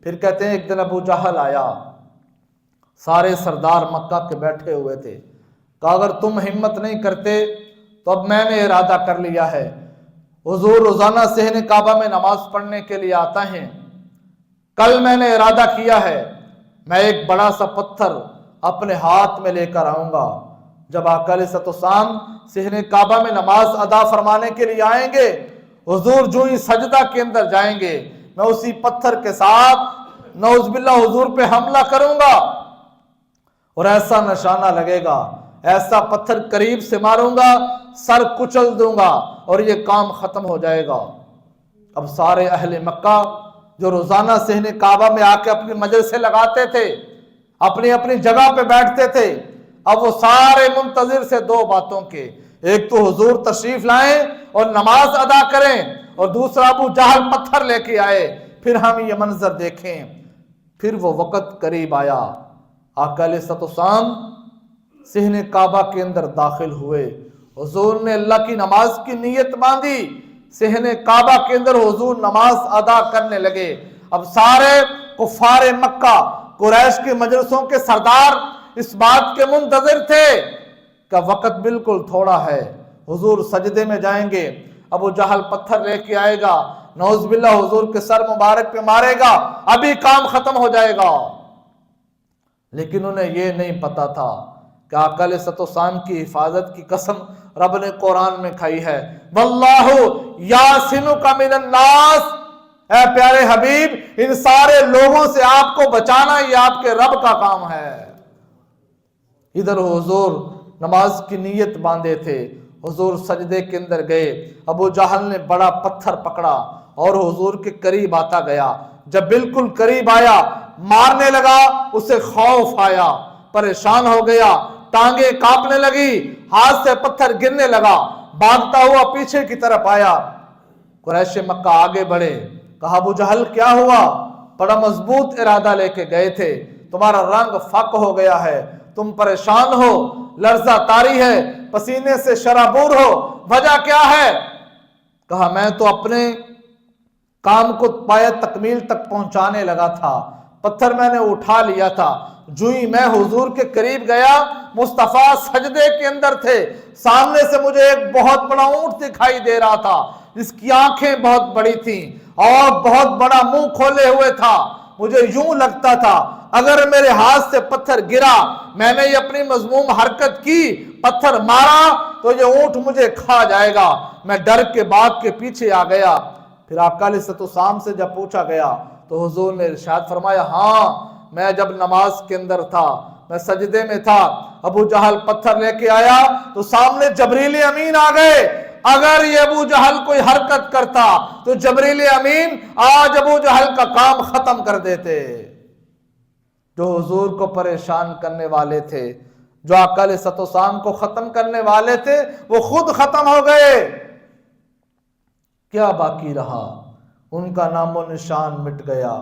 پھر کہتے ہیں ایک دن ابو جہل آیا، سارے سردار مکہ کے بیٹھے ہوئے تھے، کہا اگر تم ہمت نہیں کرتے تو اب میں نے ارادہ کر لیا ہے، حضور روزانہ صحن کعبہ میں نماز پڑھنے کے لیے آتا ہے، کل میں نے ارادہ کیا ہے میں ایک بڑا سا پتھر اپنے ہاتھ میں لے کر آؤں گا، جب آقا علیہ الصلوۃ والسلام صحن کعبہ میں نماز ادا فرمانے کے لیے آئیں گے، حضور جو ہی سجدہ کے اندر جائیں گے میں اسی پتھر کے ساتھ نعوذ باللہ حضور پہ حملہ کروں گا، اور ایسا نشانہ لگے گا، ایسا پتھر قریب سے ماروں گا، سر کچل دوں گا اور یہ کام ختم ہو جائے گا۔ اب سارے اہل مکہ جو روزانہ صحن کعبہ میں آ کے اپنی مجلسیں لگاتے تھے، اپنی اپنی جگہ پہ بیٹھتے تھے، اب وہ سارے منتظر سے دو باتوں کے، ایک تو حضور تشریف لائیں اور نماز ادا کریں، اور دوسرا ابو جہل پتھر لے کے آئے، پھر ہم یہ منظر دیکھیں۔ پھر وہ وقت قریب آیا، آقا علیہ الصلوۃ والسلام صحن کعبہ کے اندر داخل ہوئے، حضور نے اللہ کی نماز کی نیت باندھی، صحن کعبہ کے اندر حضور نماز ادا کرنے لگے۔ اب سارے کفار مکہ، قریش کے مجلسوں کے سردار اس بات کے منتظر تھے کہ وقت بالکل تھوڑا ہے، حضور سجدے میں جائیں گے، ابو جہل پتھر لے کے آئے گا، نعوذ باللہ حضور کے سر مبارک پہ مارے گا، ابھی کام ختم ہو جائے گا۔ لیکن انہیں یہ نہیں پتا تھا کہ آقا علیہ الصلوۃ والسلام کی حفاظت کی قسم رب نے قرآن میں کھائی ہے، واللہ یعصمک من الناس، اے پیارے حبیب ان سارے لوگوں سے آپ کو بچانا یہ آپ کے رب کا کام ہے۔ ادھر حضور نماز کی نیت باندھے تھے، حضور سجدے کے اندر گئے، ابو جہل نے بڑا پتھر پکڑا اور حضور کے قریب آتا گیا، جب بالکل قریب آیا مارنے لگا، اسے خوف آیا، پریشان ہو گیا، ٹانگیں کانپنے لگی، ہاتھ سے پتھر گرنے لگا، بھاگتا ہوا پیچھے کی طرف آیا۔ قریش مکہ آگے بڑھے، کہا ابو جہل کیا ہوا؟ بڑا مضبوط ارادہ لے کے گئے تھے، تمہارا رنگ فق ہو گیا ہے، تم پریشان ہو، لرزہ طاری ہے، پسینے سے شرابور ہو، وجہ کیا ہے؟ کہا میں تو اپنے کام کو پایہ تکمیل تک پہنچانے لگا تھا، پتھر میں نے اٹھا لیا تھا، جو ہی میں حضور کے قریب گیا مصطفیٰ سجدے کے اندر تھے، سامنے سے مجھے ایک بہت بڑا اونٹ دکھائی دے رہا تھا، جس کی آنکھیں بہت بڑی تھیں اور بہت بڑا منہ کھولے ہوئے تھا، مجھے یوں لگتا تھا اگر میرے ہاتھ سے پتھر گرا، میں نے یہ اپنی مذموم حرکت کی، پتھر مارا تو یہ اونٹ مجھے کھا جائے گا، میں ڈر کے باغ کے پیچھے آ گیا۔ پھر آقا علیہ الصلوۃ والسلام سے جب پوچھا گیا تو حضور نے ارشاد فرمایا ہاں میں جب نماز کے اندر تھا، میں سجدے میں تھا، ابو جہل پتھر لے کے آیا تو سامنے جبریل امین آ گئے، اگر یہ ابو جہل کوئی حرکت کرتا تو جبریل امین آج ابو جہل کا کام ختم کر دیتے۔ جو حضور کو پریشان کرنے والے تھے، جو آقا علیہ الصلوۃ والسلام کو ختم کرنے والے تھے، وہ خود ختم ہو گئے۔ کیا باقی رہا؟ ان کا نام و نشان مٹ گیا۔